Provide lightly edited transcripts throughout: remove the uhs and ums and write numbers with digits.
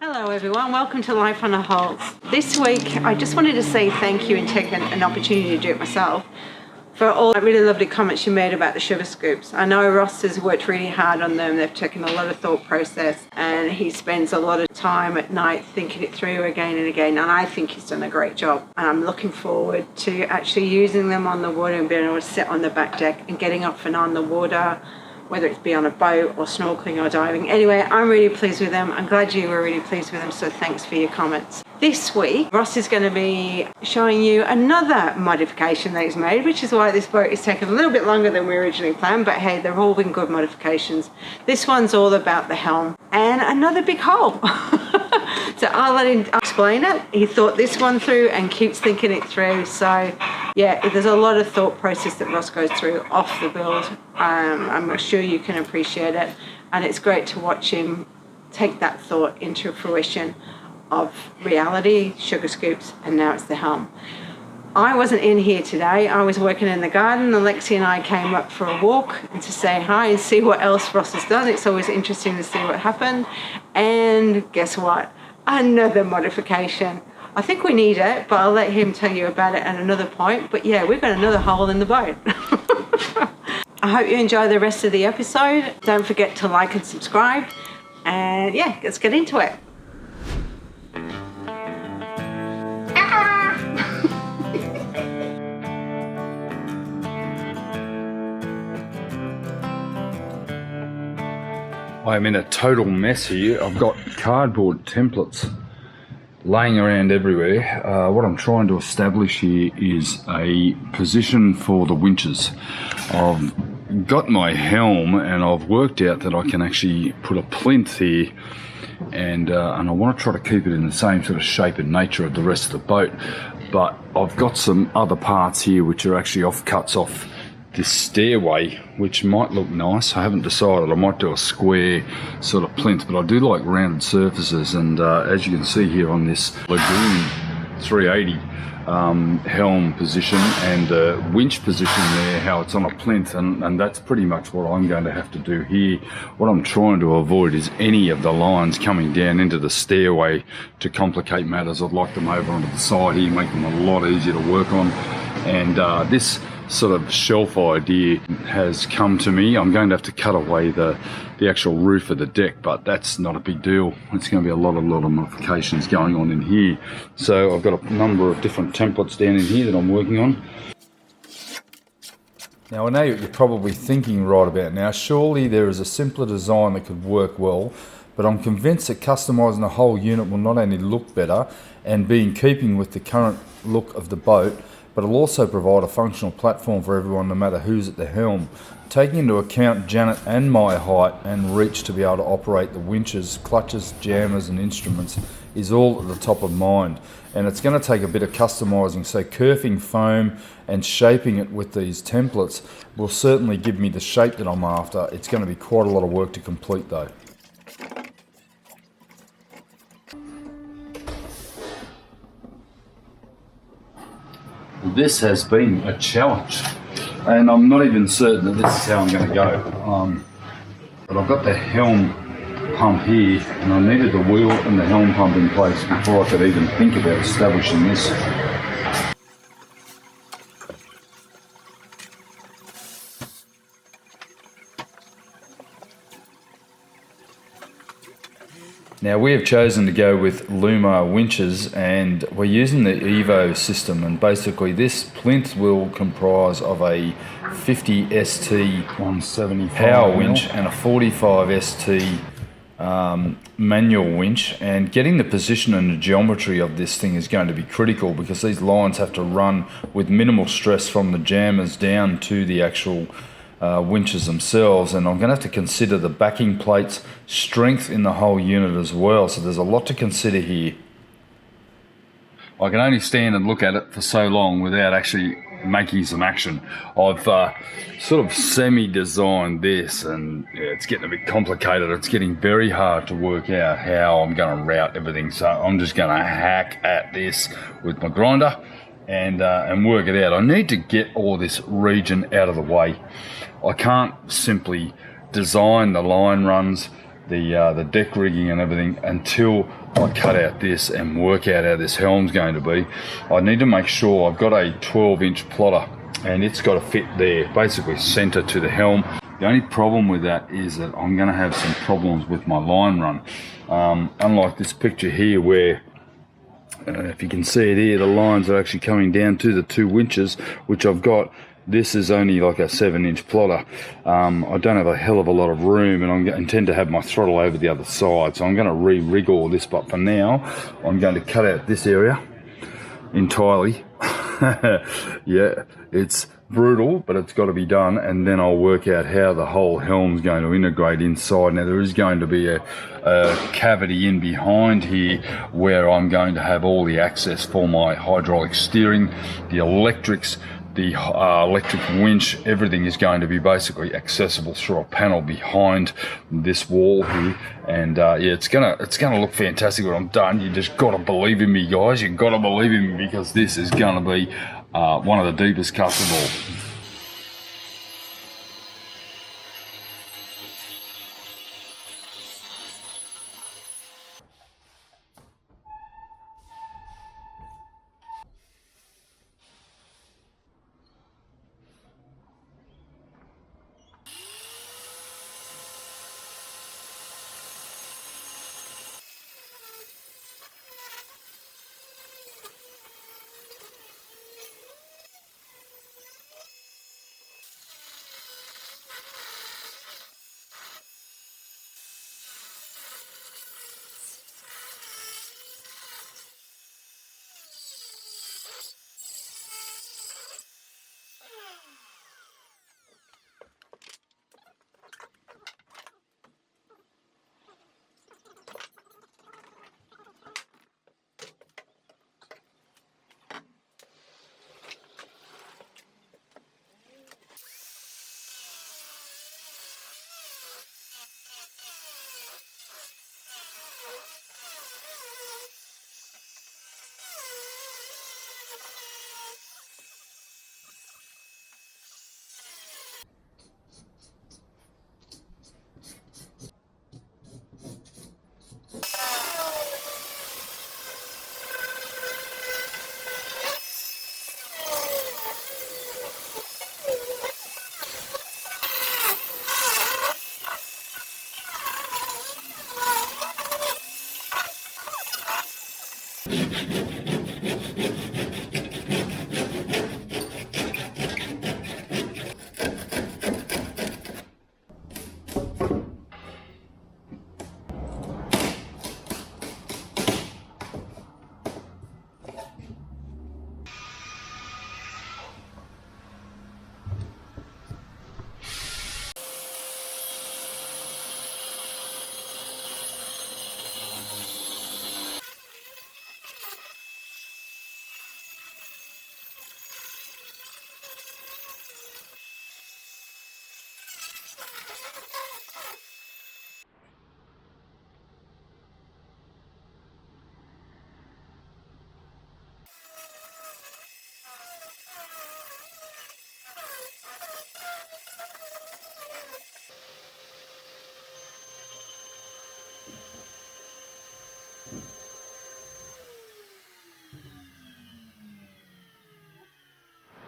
Hello everyone, welcome to Life on a Halt. This week I just wanted to say thank you and take an opportunity to do it myself for all the really lovely comments you made about the sugar scoops. I know Ross has worked really hard on them, they've taken a lot of thought process and he spends a lot of time at night thinking it through again and again, and I think he's done a great job. And I'm looking forward to actually using them on the water and being able to sit on the back deck and getting off and on the water, whether it's be on a boat or snorkeling or diving. Anyway, I'm really pleased with them. I'm glad you were really pleased with them, so thanks for your comments. This week, Ross is going to be showing you another modification that he's made, which is why this boat is taking a little bit longer than we originally planned, but hey, they've all been good modifications. This one's all about the helm and another big hole. So I'll let him explain it. He thought this one through and keeps thinking it through. So yeah, there's a lot of thought process that Ross goes through off the build. I'm sure you can appreciate it. And it's great to watch him take that thought into fruition of reality, sugar scoops, and now it's the helm. I wasn't in here today. I was working in the garden. Alexi and I came up for a walk and to say hi and see what else Ross has done. It's always interesting to see what happened. And guess what? Another modification. I think we need it, but I'll let him tell you about it at another point. But yeah, we've got another hole in the boat. I hope you enjoy the rest of the episode. Don't forget to like and subscribe. And yeah, let's get into it. I'm in a total mess here. I've got cardboard templates laying around everywhere. What I'm trying to establish here is a position for the winches. I've got my helm and I've worked out that I can actually put a plinth here and I want to try to keep it in the same sort of shape and nature of the rest of the boat. But I've got some other parts here which are actually offcuts off this stairway, which might look nice. I haven't decided. I might do a square sort of plinth, but I do like rounded surfaces. And as you can see here on this Lagoon 380 helm position and winch position there, how it's on a plinth, and that's pretty much what I'm going to have to do here. What I'm trying to avoid is any of the lines coming down into the stairway to complicate matters. I'd like them over onto the side here, make them a lot easier to work on. And this sort of shelf idea has come to me. I'm going to have to cut away the actual roof of the deck, but that's not a big deal. It's going to be a lot of modifications going on in here. So I've got a number of different templates down in here that I'm working on. Now I know what you're probably thinking right about now. Surely there is a simpler design that could work well, but I'm convinced that customising the whole unit will not only look better and be in keeping with the current look of the boat, but it'll also provide a functional platform for everyone no matter who's at the helm. Taking into account Janet and my height and reach to be able to operate the winches, clutches, jammers and instruments is all at the top of mind. And it's going to take a bit of customising, so kerfing foam and shaping it with these templates will certainly give me the shape that I'm after. It's going to be quite a lot of work to complete though. This has been a challenge, and I'm not even certain that this is how I'm going to go. But I've got the helm pump here, and I needed the wheel and the helm pump in place before I could even think about establishing this. Now we have chosen to go with Luma winches, and we're using the Evo system, and basically this plinth will comprise of a 50 ST 175 power winch and a 45 ST manual winch, and getting the position and the geometry of this thing is going to be critical because these lines have to run with minimal stress from the jammers down to the actual winches themselves, and I'm going to have to consider the backing plates, strength in the whole unit as well, so there's a lot to consider here. I can only stand and look at it for so long without actually making some action. I've sort of semi-designed this, and yeah, it's getting a bit complicated. It's getting very hard to work out how I'm going to route everything, so I'm just going to hack at this with my grinder and work it out. I need to get all this region out of the way. I can't simply design the line runs the deck rigging and everything until I cut out this and work out how this helm's going to be. I need to make sure I've got a 12-inch plotter and it's got to fit there, basically center to the helm. The only problem with that is that I'm going to have some problems with my line run. Unlike this picture here where, if you can see it here, the lines are actually coming down to the 2 winches, which I've got. This is only like a 7-inch plotter. I don't have a hell of a lot of room, and I intend to have my throttle over the other side, so I'm going to re-rig all this, but for now I'm going to cut out this area entirely. Yeah, it's brutal, but it's got to be done, and then I'll work out how the whole helm's going to integrate inside. Now there is going to be a cavity in behind here where I'm going to have all the access for my hydraulic steering, the electrics, the electric winch. Everything is going to be basically accessible through a panel behind this wall here, and yeah, it's gonna look fantastic when I'm done. You just gotta believe in me, guys. You gotta believe in me, because this is gonna be one of the deepest cuts of all.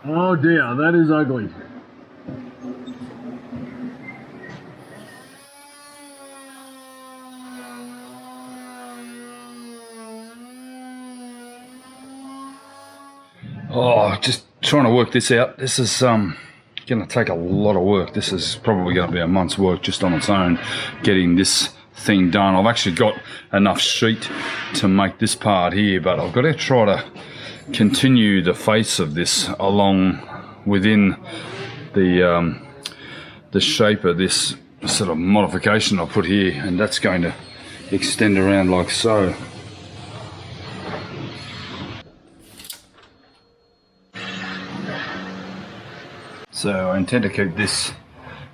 Oh dear, that is ugly. Oh, just trying to work this out. This is going to take a lot of work. This is probably going to be a month's work just on its own, getting this thing done. I've actually got enough sheet to make this part here, but I've got to try to continue the face of this along within the shape of this sort of modification I put here, and that's going to extend around like so. So I intend to keep this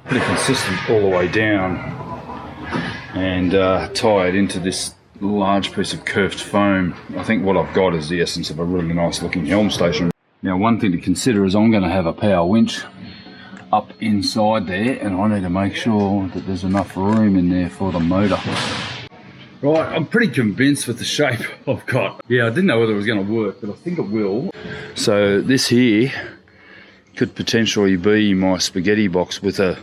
pretty consistent all the way down and tie it into this large piece of curved foam. I think what I've got is the essence of a really nice looking Helm Station. Now one thing to consider is I'm going to have a power winch up inside there, and I need to make sure that there's enough room in there for the motor. Right, I'm pretty convinced with the shape I've got. Yeah, I didn't know whether it was going to work, but I think it will. So this here could potentially be my spaghetti box with a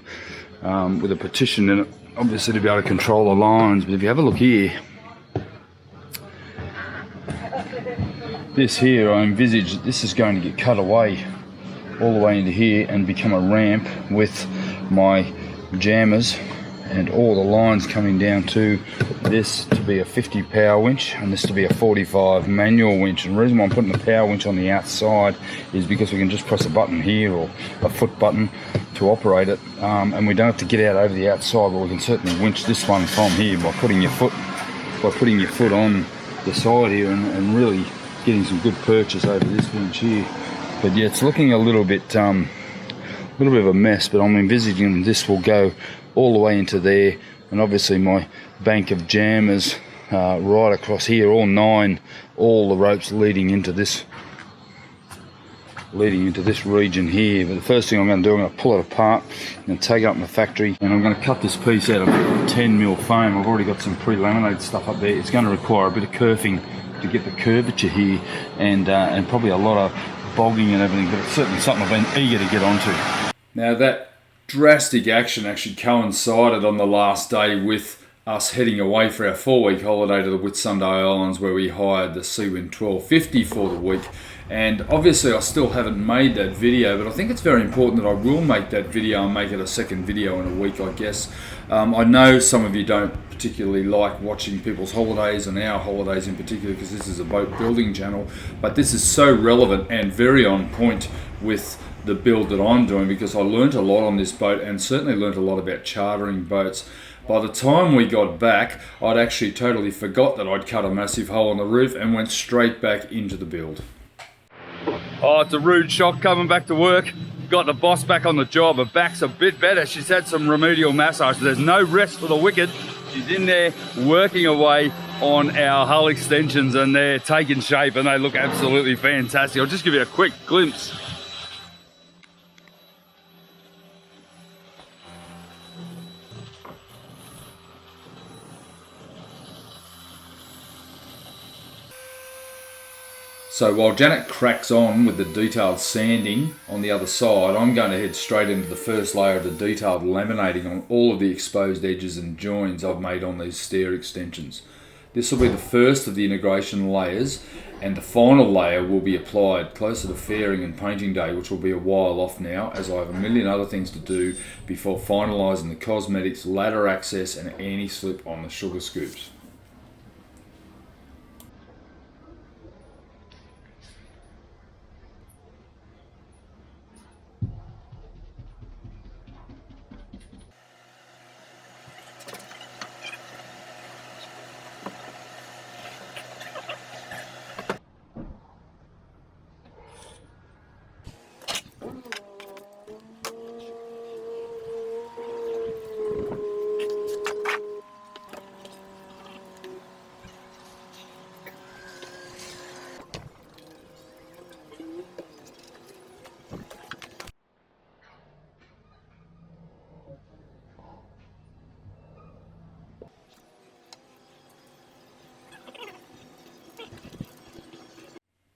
partition in it, obviously to be able to control the lines. But if you have a look here, this here, I envisage that this is going to get cut away all the way into here and become a ramp with my jammers and all the lines coming down to this to be a 50 power winch and this to be a 45 manual winch. And the reason why I'm putting the power winch on the outside is because we can just press a button here or a foot button to operate it, and we don't have to get out over the outside, but we can certainly winch this one from here by putting your foot on the side here and really getting some good purchase over this winch here. But yeah, it's looking a little bit of a mess, but I'm envisaging this will go all the way into there, and obviously my bank of jammers right across here, all 9, all the ropes leading into this region here. But the first thing I'm going to do, I'm going to pull it apart and take it up in the factory, and I'm going to cut this piece out of 10mm foam. I've already got some pre-laminated stuff up there. It's going to require a bit of kerfing to get the curvature here, and probably a lot of bogging and everything, but it's certainly something I've been eager to get onto. Now that drastic action actually coincided on the last day with us heading away for our 4-week holiday to the Whitsunday Islands, where we hired the Seawind 1250 for the week. And obviously I still haven't made that video, but I think it's very important that I will make that video and make it a second video in a week, I guess. I know some of you don't particularly like watching people's holidays and our holidays in particular, because this is a boat building channel, but this is so relevant and very on point with the build that I'm doing, because I learnt a lot on this boat and certainly learnt a lot about chartering boats. By the time we got back, I'd actually totally forgot that I'd cut a massive hole in the roof and went straight back into the build. Oh, it's a rude shock coming back to work. Got the boss back on the job. Her back's a bit better. She's had some remedial massage. There's no rest for the wicked. She's in there working away on our hull extensions, and they're taking shape and they look absolutely fantastic. I'll just give you a quick glimpse. So while Janet cracks on with the detailed sanding on the other side, I'm going to head straight into the first layer of the detailed laminating on all of the exposed edges and joins I've made on these stair extensions. This will be the first of the integration layers, and the final layer will be applied closer to fairing and painting day, which will be a while off now, as I have a million other things to do before finalising the cosmetics, ladder access and anti-slip on the sugar scoops.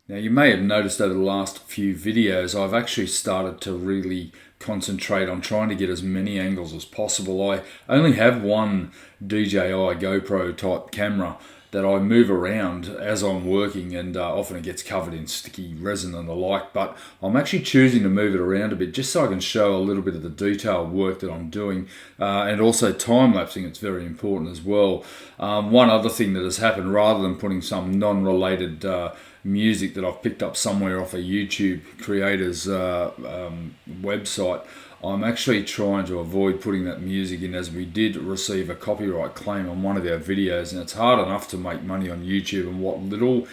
Now you may have noticed over the last few videos I've actually started to really concentrate on trying to get as many angles as possible. I only have one DJI GoPro type camera that I move around as I'm working, and often it gets covered in sticky resin and the like, but I'm actually choosing to move it around a bit just so I can show a little bit of the detailed work that I'm doing, and also time-lapsing. It's very important as well. One other thing that has happened, rather than putting some non-related music that I've picked up somewhere off a YouTube creator's website, I'm actually trying to avoid putting that music in, as we did receive a copyright claim on one of our videos, and it's hard enough to make money on YouTube, and what little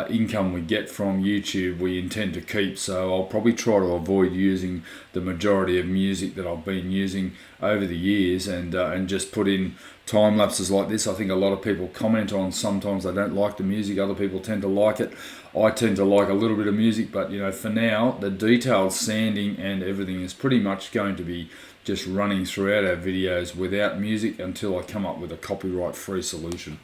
income we get from YouTube we intend to keep, so I'll probably try to avoid using the majority of music that I've been using over the years, and just put in time lapses like this. I think a lot of people comment on sometimes they don't like the music, other people tend to like it. I tend to like a little bit of music, but for now the detailed sanding and everything is pretty much going to be just running throughout our videos without music until I come up with a copyright free solution.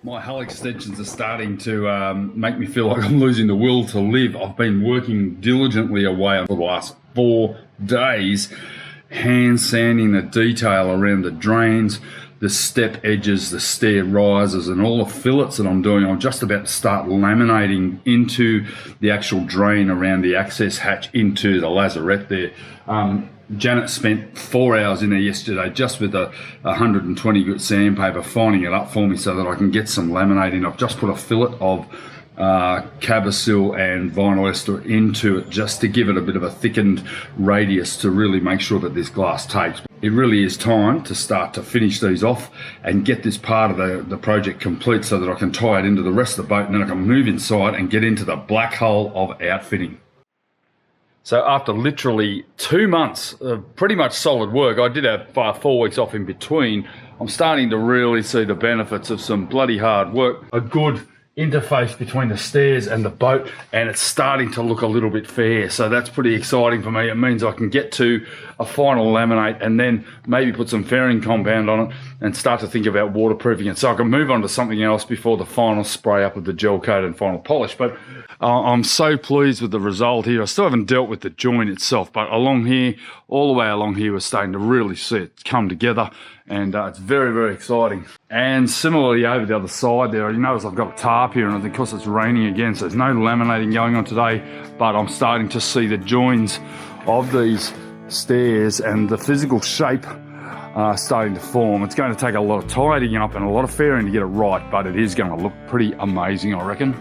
My hull extensions are starting to make me feel like I'm losing the will to live. I've been working diligently away for the last 4 days, hand sanding the detail around the drains, the step edges, the stair risers, and all the fillets that I'm doing. I'm just about to start laminating into the actual drain around the access hatch into the lazarette there. Janet spent 4 hours in there yesterday just with a 120 grit sandpaper finding it up for me so that I can get some laminating. I've just put a fillet of Cabasil and vinyl ester into it just to give it a bit of a thickened radius to really make sure that this glass takes. It really is time to start to finish these off and get this part of the project complete so that I can tie it into the rest of the boat, and then I can move inside and get into the black hole of outfitting. So after literally 2 months of pretty much solid work, I did have 4 weeks off in between, I'm starting to really see the benefits of some bloody hard work. A good interface between the stairs and the boat, and it's starting to look a little bit fair, so that's pretty exciting for me. It means I can get to a final laminate and then maybe put some fairing compound on it and start to think about waterproofing it, so I can move on to something else before the final spray up of the gel coat and final polish. But I'm so pleased with the result here. I still haven't dealt with the joint itself, but along here, all the way along here, we're starting to really see it come together, and it's very, very exciting. And similarly over the other side there, you notice I've got a tarp here, and because it's raining again, so there's no laminating going on today, but I'm starting to see the joins of these stairs and the physical shape starting to form. It's going to take a lot of tidying up and a lot of fairing to get it right, but it is going to look pretty amazing, I reckon.